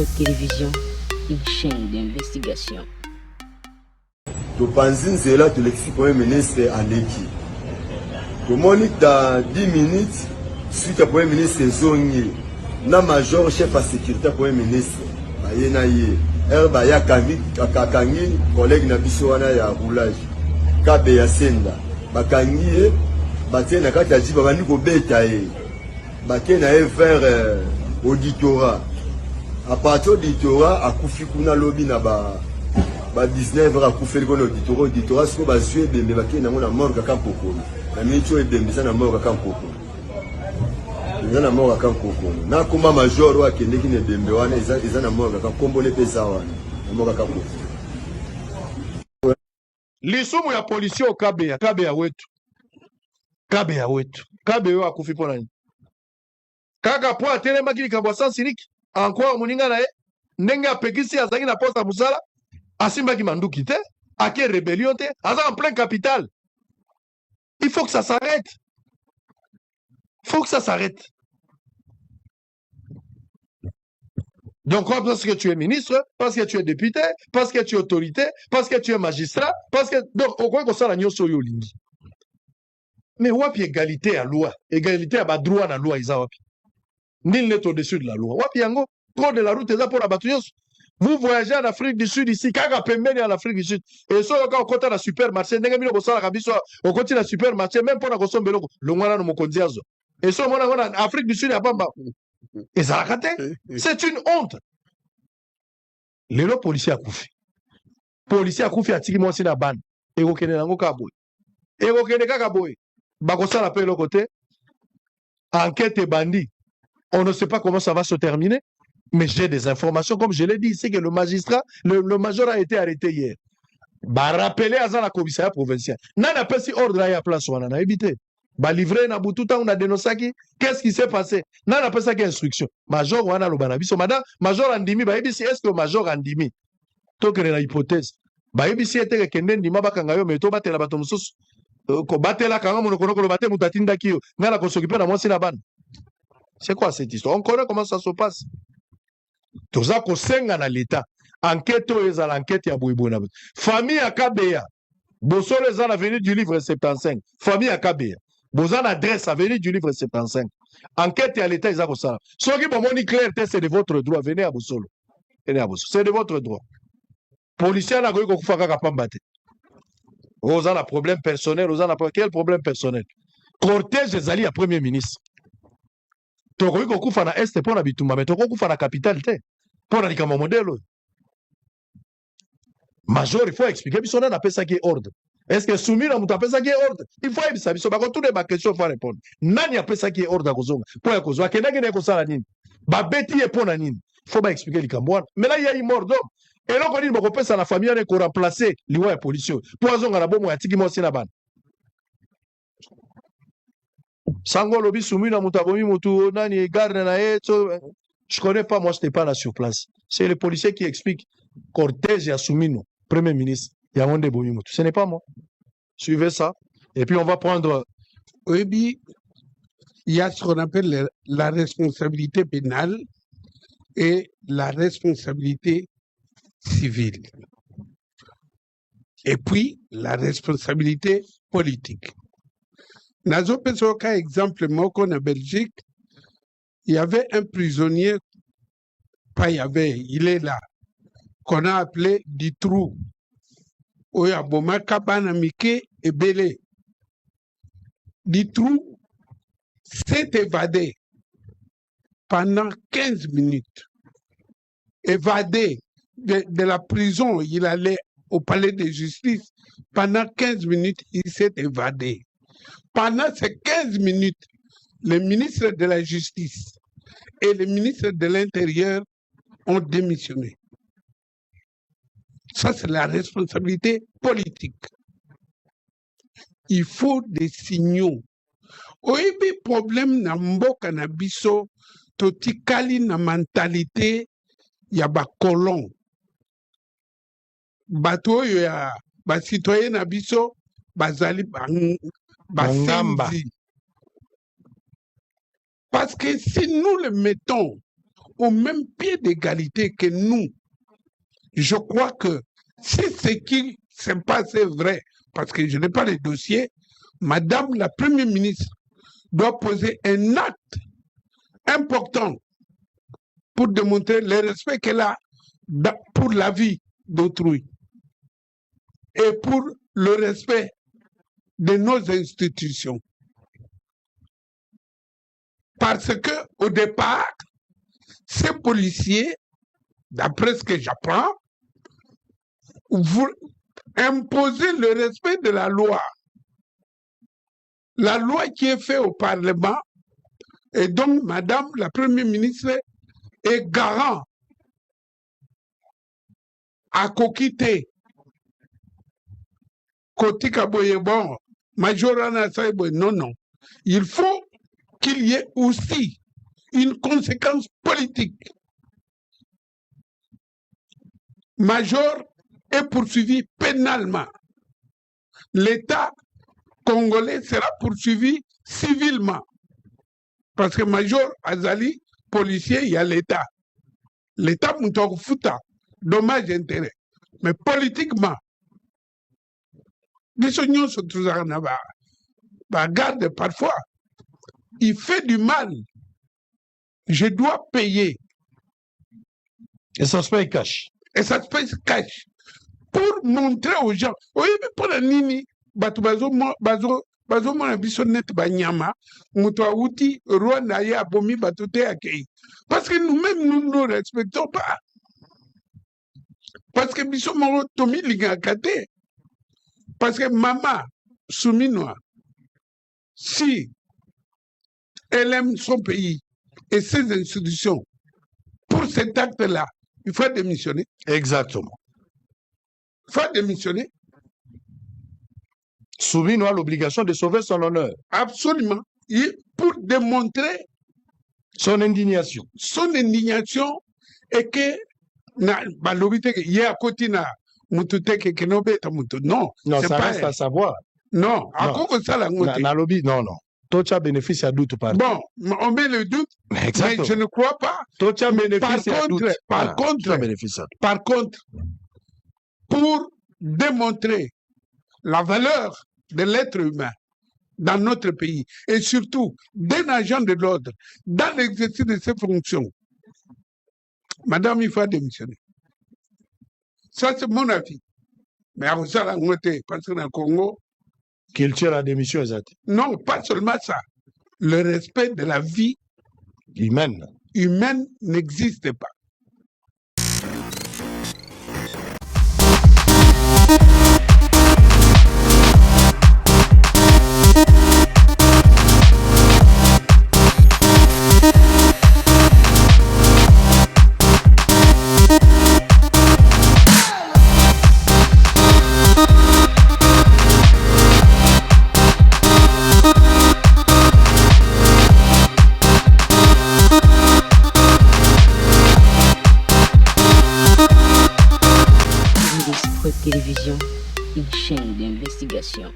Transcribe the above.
Notre télévision, une chaîne d'investigation. Topanzi Nzela to l'ex-premier ministre Aleki. To monique dans 10 minutes, suite à premier ministre Zongi, na major chef à sécurité premier ministre. Bayena ye. Herba ya kakangi, collègue na biso wana ya roulage. Kabe ya senda. Bakangi ye, batie na kati ya jiba bandi ko beta ye. Batie na ye vers auditorat. À partir d'auditorat, à Koufi kuna lobby na ba 19 heures à Koufi kon auditorat so ba zue bembe batie na mona mort ka kampoko. Na minute o bembe sana mort ka kampoko. Na mort ka kampoko. Na komba major wa kende kine bembe wana ezana mort ka kombole pesa wana. Na mort ka kampoko. Lisumu ya polisi o kabe ya wetu. Kabe ya wetu. Kabe yo akufi pona nini? Kaka po atelema kili kabwa sansiriki. Encore moninga na ye ndenge apekisi azaki na poste musala asimbaki manduki te ake rébellion te aza en plein capital. Il faut que ça s'arrête. Faut que ça s'arrête. Donc parce que tu es ministre, parce que tu es député, parce que tu es autorité, parce que tu es magistrat, parce que donc au quoi que ça la nyoso yo lingi. Mais wapi égalité à loi, égalité à droit na loi isa wapi. Nul n'est au-dessus de la loi. Wapi yango, code de la route est pour la batuyos. Vous voyagez en Afrique du Sud ici, kaga pembeni en Afrique du Sud. Et so yoka okota na supermarché, ndenge bino kosala kabiso, okoti na supermarché même pour na kosomba eloko, longwana no mokonzi azo. Et so mona en Afrique du Sud ya pamba. Et ça rakate, c'est une honte. Lelo policier akufi. Policier akufi atiki mwasi na ban. Ego kene nango kaboy. Ego kene kaka boy. Bakosala pe eloko te. Enquête bandi. On ne sait pas comment ça va se terminer, mais j'ai des informations, comme je l'ai dit ici, que le magistrat, le major a été arrêté hier. Bah, rappeler à la commissariat provincial. N'a pas si ordre à la place, on a évité. Bah, livré, na tout on a dénoncé qui, qu'est-ce qui s'est passé? N'a pas ça qui instruction. Major, on a le banabiso. Madame, major Andimi, bah, est-ce que le major Andimi, toi, que la hypothèse, bah, est-ce que le kenden di mabakangayo, mais toi, batte la batomoussous, ko batte la kanga, mon kono, batte moutatinda kio, n'a la s'occuper na moi, c'est la ban. C'est quoi cette histoire? On connaît comment ça se passe. Tout ça, qu'on s'enga dans l'État. Enquête, à l'enquête, il y a Bouibouina. Famille à Kabea. Bosso les ans, l'avenue du livre 75. Famille à Kabea. Bosan adresse, avenue du livre 75. Enquête à l'État, ils ont ça. Ce qui est clair, c'est de votre droit. Venez à Boussolo. Venez à Boussolo. C'est de votre droit. Policier n'a pas eu qu'on fasse Kapambate. Vous avez un problème personnel. Vous avez quel problème personnel? Cortège, les alliés à Premier ministre. Toko ko kufa na este pona bitumba mais toko kufa na capitale te pona likama modèle. Major il faut expliquer biso na pesa qui est ordre. Est-ce que soumis na muta pesa qui est ordre? Il faut ebisa biso ba ko toutes les questions faut répondre. Nani a pesa qui est ordre kozonga? Po ya kozwa kenenge ne kosala nini? Ba beti e pona nini? Faut ba expliquer likambo. Mais là il y a eu mort d'homme. Et là on dit bako pesa na famille ne ko remplacer liwa ya police. Po azonga na bomo ya tiki mo sina ban. Sango lobi soumi na mutabomi mutu nani garde na je connais pas, moi j'étais pas là sur place. C'est le policier qui explique cortège et Soumino, premier ministre, Yamonde Bomi mutu. Ce n'est pas moi. Suivez ça et puis on va prendre. Oui, il y a ce qu'on appelle la responsabilité pénale et la responsabilité civile. Et puis la responsabilité politique. Nazo Pesoka, exemple, Moko en Belgique, il y avait un prisonnier, pas il y avait, il est là, qu'on a appelé Ditrou. Oya Boma Kabana Mike et Belé. Ditrou s'est évadé pendant 15 minutes. Évadé de la prison, il allait au palais de justice. Pendant 15 minutes, il s'est évadé. Pendant ces 15 minutes, le ministre de la Justice et le ministre de l'Intérieur ont démissionné. Ça, c'est la responsabilité politique. Il faut des signaux. Oyebi problème na mboka na biso, totikali na mentalité ya ba colon. Bato ya ba citoyen na biso bazali Parce que si nous le mettons au même pied d'égalité que nous. Je crois que si ce qui s'est passé vrai, parce que je n'ai pas les dossiers, Madame la Première ministre doit poser un acte important pour démontrer le respect qu'elle a pour la vie d'autrui et pour le respect de nos institutions. Parce que au départ, ces policiers, d'après ce que j'apprends, vous imposez le respect de la loi. La loi qui est faite au Parlement, et donc Madame la Première ministre est garant à Kokite, Kotika Boyebon, Majorana Saïbo, non. Il faut qu'il y ait aussi une conséquence politique. Major est poursuivi pénalement. L'État congolais sera poursuivi civilement. Parce que Major Azali, policier, il y a l'État. L'État Moutofuta, dommage intérêt. Mais politiquement, les soignants sont toujours en avoir. Garde parfois, il fait du mal. Je dois payer. Et ça se paye cash. Et ça se paye cash. Pour montrer aux gens, oui, mais pour la nini, bazo mona biso net banyama, muto auti Rwanda ya abomi batote akei. Parce que nous-mêmes, nous ne respectons pas. Parce que biso moro tomi lingakate. Parce que maman, souminois, si elle aime son pays et ses institutions, pour cet acte-là, il faut démissionner. Exactement. Il faut démissionner. Soumino a l'obligation de sauver son honneur. Absolument. Pour démontrer son indignation. Son indignation et que non, non, ça reste à savoir. Non, à quoi ça la non. Tocha bénéficie à doute par. Bon, on met le doute, exactement. Mais je ne crois pas. Tocha bénéficie à doute. Par contre, pour démontrer la valeur de l'être humain dans notre pays et surtout d'un agent de l'ordre dans l'exercice de ses fonctions, madame, il faut démissionner. Ça, c'est mon avis. Mais à ça, parce que dans le Congo, qu'il tire la démission, exact. Non, pas seulement ça. Le respect de la vie humaine n'existe pas. Télévision, une chaîne d'investigation.